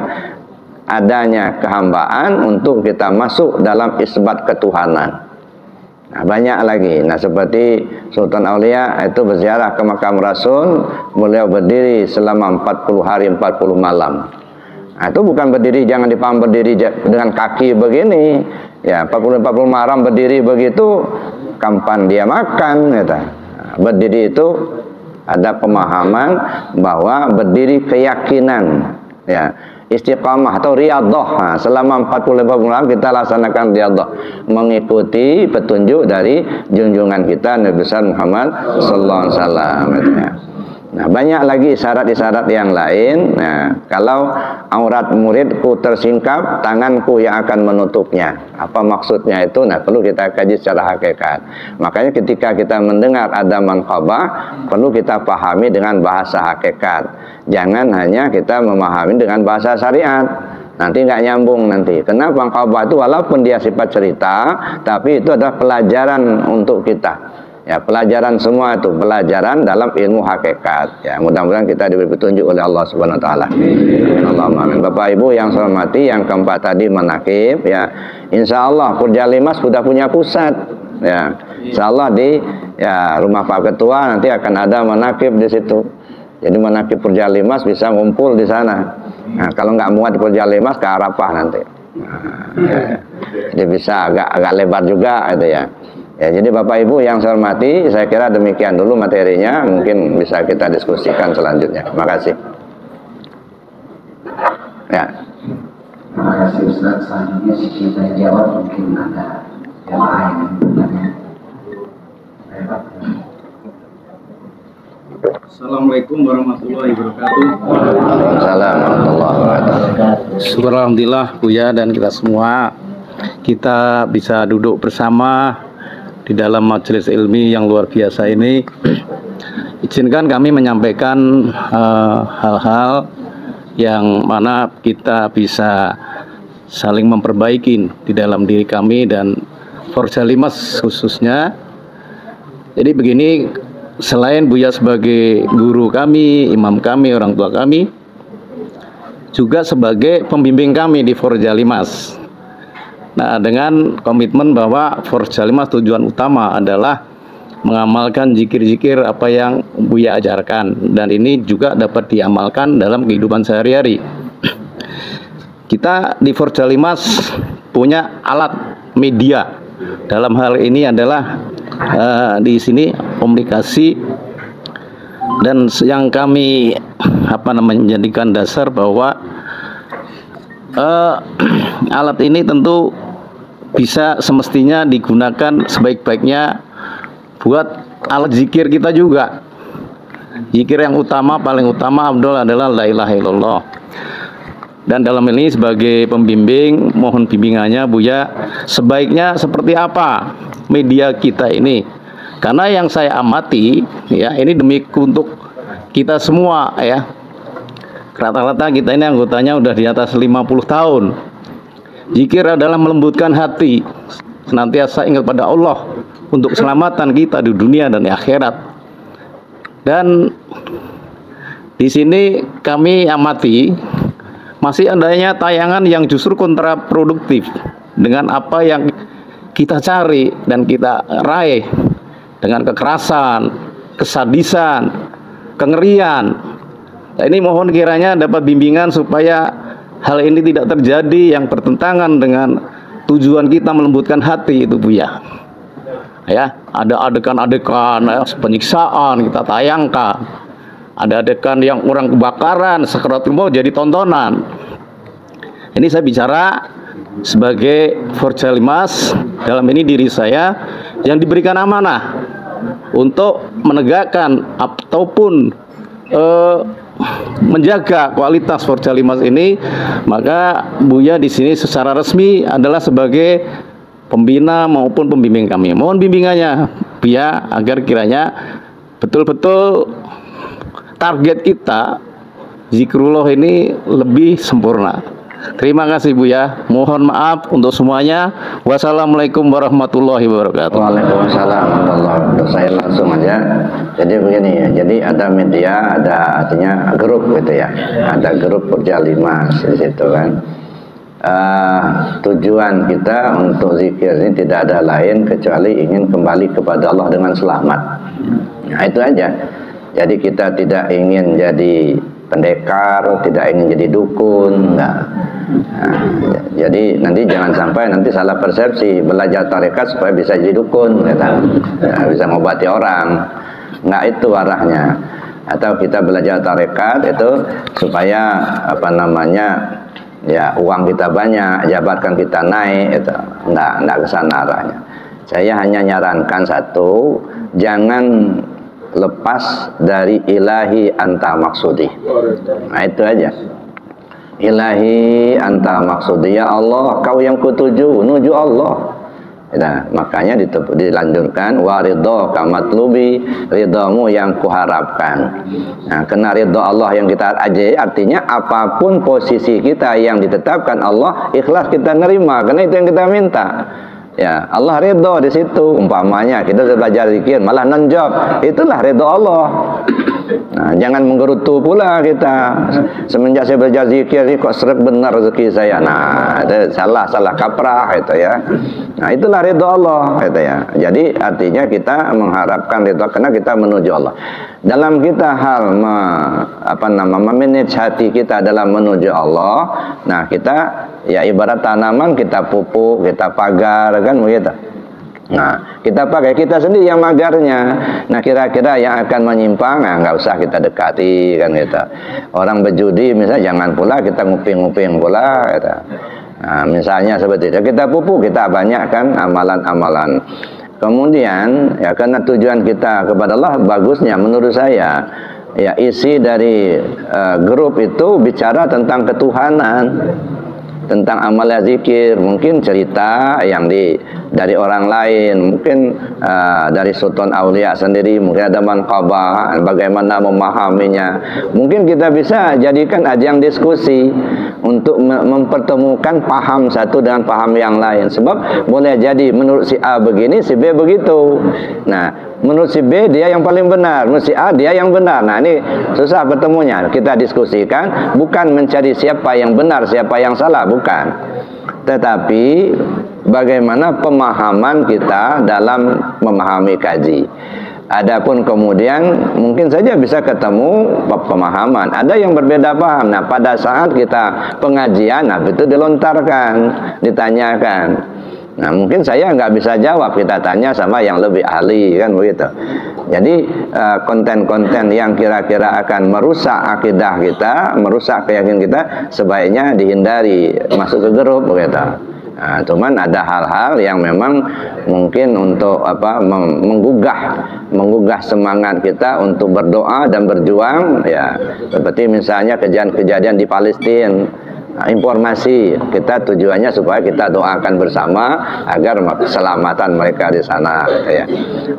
adanya kehambaan untuk kita masuk dalam isbat ketuhanan. Nah, banyak lagi. Nah, seperti Sultan Aulia itu berziarah ke makam Rasul, beliau berdiri selama 40 hari 40 malam. Nah, itu bukan berdiri, jangan dipaham berdiri dengan kaki begini. Ya, 40 malam berdiri begitu, kapan dia makan gitu. Nah, berdiri itu ada pemahaman bahwa berdiri keyakinan, ya. Istiqamah atau riyadhah. Nah, selama 40 malam kita laksanakan riyadhah, mengikuti petunjuk dari junjungan kita Nabi besar Muhammad sallallahu alaihi wasallam. Nah, banyak lagi isyarat-isyarat yang lain. Nah, kalau aurat muridku tersingkap, tanganku yang akan menutupnya. Apa maksudnya itu? Nah, perlu kita kaji secara hakikat. Makanya ketika kita mendengar ada manqabah, perlu kita pahami dengan bahasa hakikat. Jangan hanya kita memahami dengan bahasa syariat. Nanti nggak nyambung nanti. Kenapa manqabah itu walaupun dia sifat cerita, tapi itu adalah pelajaran untuk kita. Ya, pelajaran semua itu pelajaran dalam ilmu hakikat. Ya, mudah-mudahan kita diberi petunjuk oleh Allah Subhanahu wa taala. Amin Allahumma amin. Bapak Ibu yang saya hormati, yang keempat tadi menakib ya. Insyaallah Purjalimas sudah punya pusat. Ya. Insyaallah di ya rumah Pak Ketua nanti akan ada menakib di situ. Jadi menakib Purjalimas bisa ngumpul di sana. Nah, kalau nggak muat di Purjalimas ke Arafah nanti. Nah, ya. Jadi bisa agak lebar juga gitu ya. Ya, jadi Bapak Ibu yang saya hormati, saya kira demikian dulu materinya, mungkin bisa kita diskusikan selanjutnya. Terima kasih. Ya. Terima kasih Ustaz. Selanjutnya kita jawab, mungkin ada yang lain bertanya. Assalamualaikum warahmatullahi wabarakatuh. Waalaikumsalam warahmatullahi wabarakatuh. Syukur alhamdulillah Buya dan kita semua, kita bisa duduk bersama di dalam majelis ilmi yang luar biasa ini. Izinkan kami menyampaikan hal-hal yang mana kita bisa saling memperbaiki di dalam diri kami dan Purjalimas khususnya. Jadi begini, selain Buya sebagai guru kami, imam kami, orang tua kami, juga sebagai pembimbing kami di Purjalimas. Nah, dengan komitmen bahwa Purjalimas tujuan utama adalah mengamalkan zikir-zikir apa yang Buya ajarkan, dan ini juga dapat diamalkan dalam kehidupan sehari-hari. Kita di Purjalimas punya alat media. Dalam hal ini adalah di sini komunikasi, dan yang kami menjadikan dasar bahwa alat ini tentu bisa semestinya digunakan sebaik-baiknya buat alat zikir kita juga. Zikir yang utama, paling utama abdul adalah la ilaha illallah. Dan dalam ini sebagai pembimbing, mohon bimbingannya Buya, sebaiknya seperti apa media kita ini. Karena yang saya amati ya, ini demi untuk kita semua ya. Rata-rata kita ini anggotanya udah di atas 50 tahun. Zikir adalah melembutkan hati, senantiasa ingat pada Allah untuk keselamatan kita di dunia dan di akhirat. Dan di sini kami amati masih adanya tayangan yang justru kontraproduktif dengan apa yang kita cari dan kita raih, dengan kekerasan, kesadisan, kengerian. Nah, ini mohon kiranya dapat bimbingan supaya hal ini tidak terjadi yang bertentangan dengan tujuan kita melembutkan hati itu Buya. Ya, ada adegan-adegan penyiksaan kita tayangkan. Ada adegan yang orang kebakaran, sakaratul maut jadi tontonan. Ini saya bicara sebagai Purjalimas, dalam ini diri saya yang diberikan amanah untuk menegakkan ataupun menjaga kualitas Purjalimas ini. Maka Buya di sini secara resmi adalah sebagai pembina maupun pembimbing kami. Mohon bimbingannya Buya agar kiranya betul-betul target kita zikrullah ini lebih sempurna. Terima kasih Buya. Mohon maaf untuk semuanya. Wassalamualaikum warahmatullahi wabarakatuh. Waalaikumsalam warahmatullahi wabarakatuh. Saya langsung aja. Jadi begini ya. Jadi ada media, ada artinya grup gitu ya. Ada grup Purjalimas di situ kan. Tujuan kita untuk zikir ini tidak ada lain kecuali ingin kembali kepada Allah dengan selamat. Nah, itu aja. Jadi kita tidak ingin jadi pendekar, tidak ingin jadi dukun, enggak. Nah, jadi nanti jangan sampai nanti salah persepsi belajar tarekat supaya bisa jadi dukun, nah, bisa ngobati orang. Enggak, itu arahnya. Atau kita belajar tarekat itu supaya ya uang kita banyak, jabatan kita naik, itu enggak kesana arahnya. Saya hanya nyarankan satu, jangan lepas dari ilahi anta maksudi. Nah itu aja. Ilahi anta maksudi, ya Allah kau yang kutuju, nuju Allah. Nah, makanya dilanjutkan waridho kamatlubi, ridhamu yang kuharapkan. Nah, kena ridho Allah yang kita aja, artinya apapun posisi kita yang ditetapkan Allah, ikhlas kita nerima, karena itu yang kita minta. Ya, Allah ridho di situ. Umpamanya kita sudah belajar zikir malah non-job, itulah ridho Allah. Nah, jangan menggerutu pula kita. Semenjak saya belajar zikir ini kok seret benar rezeki saya. Nah, itu salah kaprah itu ya. Nah, itulah ridho Allah gitu ya. Jadi artinya kita mengharapkan ridho karena kita menuju Allah. Dalam kita hal memanage hati kita dalam menuju Allah. Nah, kita ya ibarat tanaman, kita pupuk, kita pagar kan begitu. Nah, kita pakai kita sendiri yang magarnya. Nah, kira-kira yang akan menyimpang, nah, nggak usah kita dekati kan gitu. Orang berjudi misalnya jangan pula kita nguping-nguping pula gitu. Nah, misalnya seperti itu, kita pupuk, kita banyakkan amalan-amalan. Kemudian ya karena tujuan kita kepada Allah, bagusnya menurut saya ya isi dari grup itu bicara tentang ketuhanan, tentang amal zikir, mungkin cerita yang dari orang lain, mungkin dari sultan aulia sendiri, mungkin ada manqabah, bagaimana memahaminya. Mungkin kita bisa jadikan ajang diskusi untuk mempertemukan paham satu dengan paham yang lain. Sebab boleh jadi menurut si A begini, si B begitu. Nah, menurut si B dia yang paling benar, menurut si A dia yang benar. Nah, ini susah bertemunya. Kita diskusikan bukan mencari siapa yang benar, siapa yang salah, bukan. Tetapi bagaimana pemahaman kita dalam memahami kaji. Adapun kemudian mungkin saja bisa ketemu pemahaman. Ada yang berbeda paham. Nah, pada saat kita pengajian, nah itu dilontarkan, ditanyakan. Nah, mungkin saya nggak bisa jawab, kita tanya sama yang lebih ahli kan begitu. Jadi konten-konten yang kira-kira akan merusak akidah kita, merusak keyakinan kita, sebaiknya dihindari masuk ke grup begitu. Nah, cuman ada hal-hal yang memang mungkin untuk menggugah semangat kita untuk berdoa dan berjuang ya, seperti misalnya kejadian di Palestina. Nah, informasi kita tujuannya supaya kita doakan bersama agar keselamatan mereka di sana gitu ya.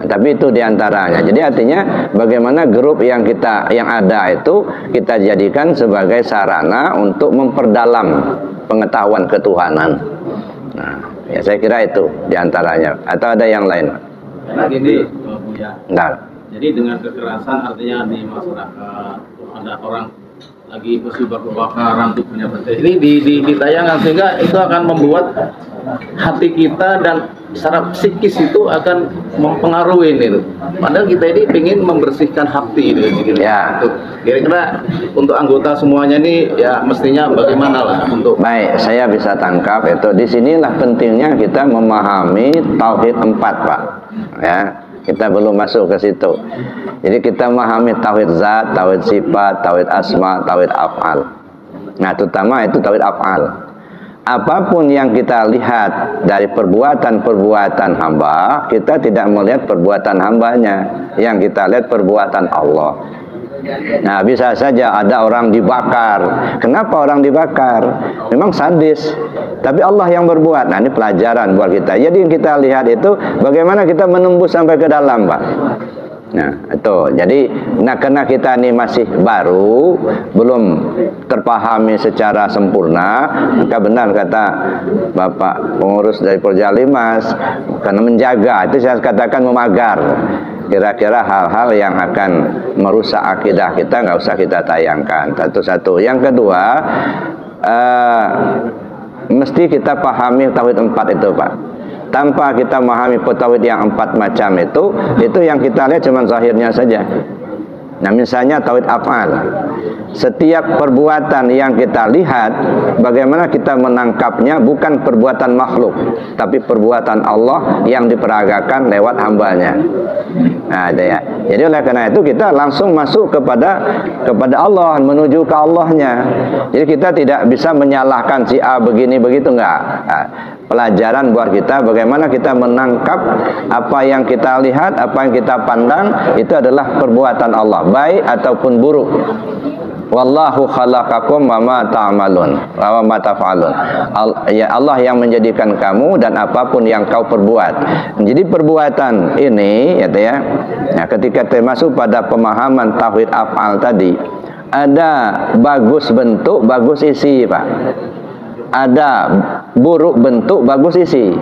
Tapi itu diantaranya. Jadi artinya bagaimana grup yang ada itu kita jadikan sebagai sarana untuk memperdalam pengetahuan ketuhanan. Nah, ya saya kira itu diantaranya. Atau ada yang lain? Gini, Buya. Enggak. Jadi dengan kekerasan artinya di masyarakat ada orang lagi musibah kebakaran tuh punya betul. Ini ditayangkan sehingga itu akan membuat hati kita dan secara psikis itu akan mempengaruhi itu. Padahal kita ini ingin membersihkan hati itu. Ya. Kira-kira untuk anggota semuanya ini ya mestinya bagaimana lah untuk. Baik, saya bisa tangkap itu. Disinilah pentingnya kita memahami tauhid 4, Pak. Ya. Kita belum masuk ke situ. Jadi kita memahami tauhid zat, tauhid sifat, tauhid asma, tauhid af'al. Nah, terutama itu tauhid af'al. Apapun yang kita lihat dari perbuatan-perbuatan hamba, kita tidak melihat perbuatan hambanya. Yang kita lihat perbuatan Allah. Nah, bisa saja ada orang dibakar. Kenapa orang dibakar? Memang sadis. Tapi Allah yang berbuat. Nah, ini pelajaran buat kita. Jadi yang kita lihat itu bagaimana kita menembus sampai ke dalam, Pak. Nah, itu. Jadi, karena kita ini masih baru, belum terpahami secara sempurna, maka benar kata Bapak pengurus dari Porjalimas, karena menjaga, itu saya katakan memagar. Kira-kira hal-hal yang akan merusak akidah kita nggak usah kita tayangkan. Satu-satu. Yang kedua, mesti kita pahami tauhid 4 itu, Pak. Tanpa kita memahami tauhid yang 4 macam itu yang kita lihat cuma zahirnya saja. Nah, misalnya tauhid af'al. Setiap perbuatan yang kita lihat, bagaimana kita menangkapnya bukan perbuatan makhluk, tapi perbuatan Allah yang diperagakan lewat hambanya. Nah, itu ya. Jadi oleh karena itu kita langsung masuk kepada Allah, menuju ke Allahnya. Jadi kita tidak bisa menyalahkan si A begini begitu, enggak. Nah, pelajaran buat kita bagaimana kita menangkap apa yang kita lihat, apa yang kita pandang itu adalah perbuatan Allah, baik ataupun buruk. Wallahu khalaqakum wa ma ta'malun wa ma taf'alun. Ya Allah yang menjadikan kamu dan apapun yang kau perbuat. Jadi perbuatan ini ya, ketika termasuk pada pemahaman tauhid af'al tadi, ada bagus bentuk, bagus isi, Pak. Ada buruk bentuk, bagus isi.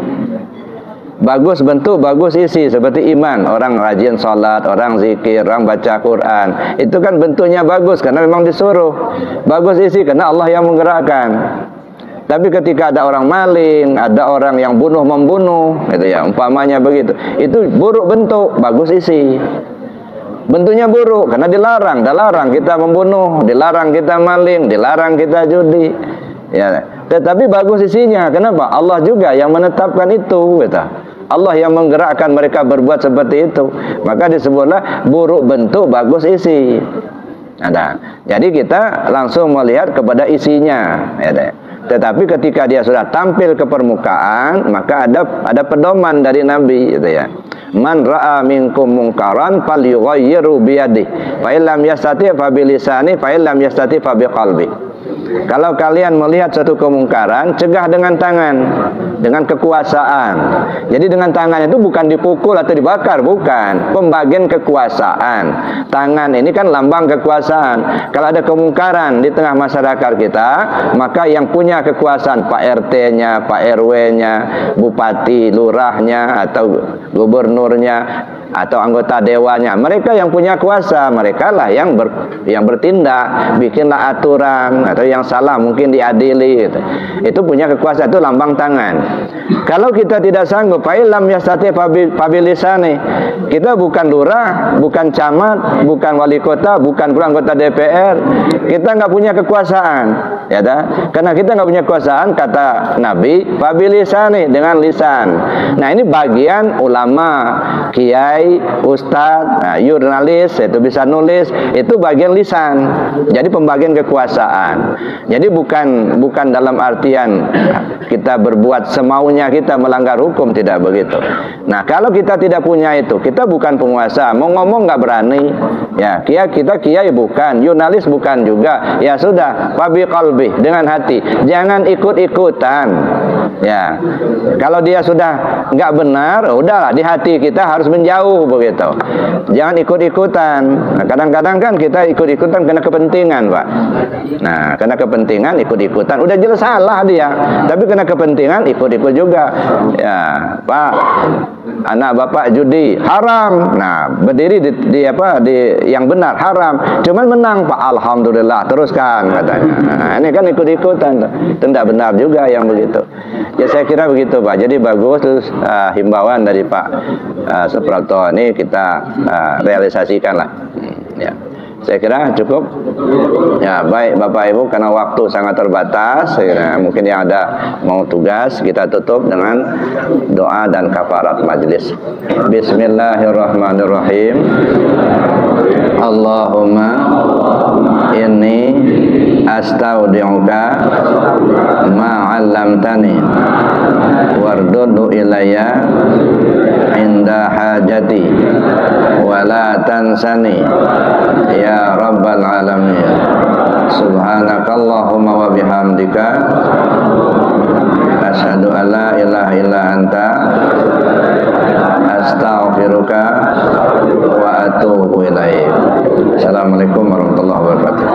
Bagus bentuk, bagus isi, seperti iman. Orang rajin sholat, orang zikir, orang baca Quran, itu kan bentuknya bagus karena memang disuruh. Bagus isi karena Allah yang menggerakkan. Tapi ketika ada orang maling, ada orang yang bunuh-membunuh, gitu ya, umpamanya begitu, itu buruk bentuk, bagus isi. Bentuknya buruk karena dilarang kita membunuh, dilarang kita maling, dilarang kita judi. Ya, tetapi bagus isinya. Kenapa? Allah juga yang menetapkan itu, gitu. Allah yang menggerakkan mereka berbuat seperti itu. Maka disebutlah buruk bentuk, bagus isi. Ada. Jadi kita langsung melihat kepada isinya. Ya, tetapi ketika dia sudah tampil ke permukaan, maka ada pedoman dari Nabi, gitu ya. Man ra'a minkum munkaran falyughayyirhu biyadihi, fa illam yastati' fa bilisani, fa illam yastati' fa biqalbi. Kalau kalian melihat suatu kemungkaran, cegah dengan tangan, dengan kekuasaan. Jadi dengan tangan itu bukan dipukul atau dibakar, bukan. Pembagian kekuasaan. Tangan ini kan lambang kekuasaan. Kalau ada kemungkaran di tengah masyarakat kita, maka yang punya kekuasaan, Pak RT-nya, Pak RW-nya, Bupati, Lurahnya, atau Gubernurnya, atau anggota dewanya, mereka yang punya kuasa, mereka lah yang bertindak, bikinlah aturan, atau yang salah mungkin diadili, gitu. Itu punya kekuasaan, itu lambang tangan. Kalau kita tidak sanggup, fa'ilam yastati fabilisani, kita bukan lurah, bukan camat, bukan wali kota, bukan pula anggota DPR, kita nggak punya kekuasaan, ya dah? Karena kita nggak punya kekuasaan, kata Nabi, fabilisani, dengan lisan. Nah ini bagian ulama, kiai, ustadz, jurnalis, itu bisa nulis, itu bagian lisan. Jadi pembagian kekuasaan. Jadi bukan dalam artian kita berbuat semaunya, kita melanggar hukum, tidak begitu. Nah kalau kita tidak punya itu, kita bukan penguasa, mau ngomong nggak berani. Ya, kita kiai bukan, jurnalis bukan juga. Ya sudah, fabi qalbi, dengan hati. Jangan ikut-ikutan. Ya, kalau dia sudah nggak benar, udahlah, di hati kita harus menjauh begitu. Jangan ikut-ikutan. Nah, kadang-kadang kan kita ikut-ikutan karena kepentingan, Pak. Nah, karena kepentingan ikut-ikutan, udah jelas salah dia. Tapi karena kepentingan ikut-ikut juga. Ya, Pak, anak bapak judi haram. Nah, berdiri di yang benar haram. Cuman menang, Pak. Alhamdulillah, teruskan katanya. Nah, ini kan ikut-ikutan. Itu tidak benar juga yang begitu. Ya saya kira begitu, Pak. Jadi bagus himbauan dari Pak Suprapto ini kita realisasikan lah. Ya. Saya kira cukup. Ya, baik Bapak Ibu, karena waktu sangat terbatas, saya kira mungkin yang ada mau tugas, kita tutup dengan doa dan kafarat majelis. Bismillahirrahmanirrahim. Allahumma inni astaudi'uka ma 'allamtani wardudu ilayya inda hajati wa la tansani ya rabbal alamin. Subhanakallahumma wa bihamdika asyhadu an la ilaha illa anta astaghfiruka wa atubu ilaik. Assalamualaikum warahmatullahi wabarakatuh.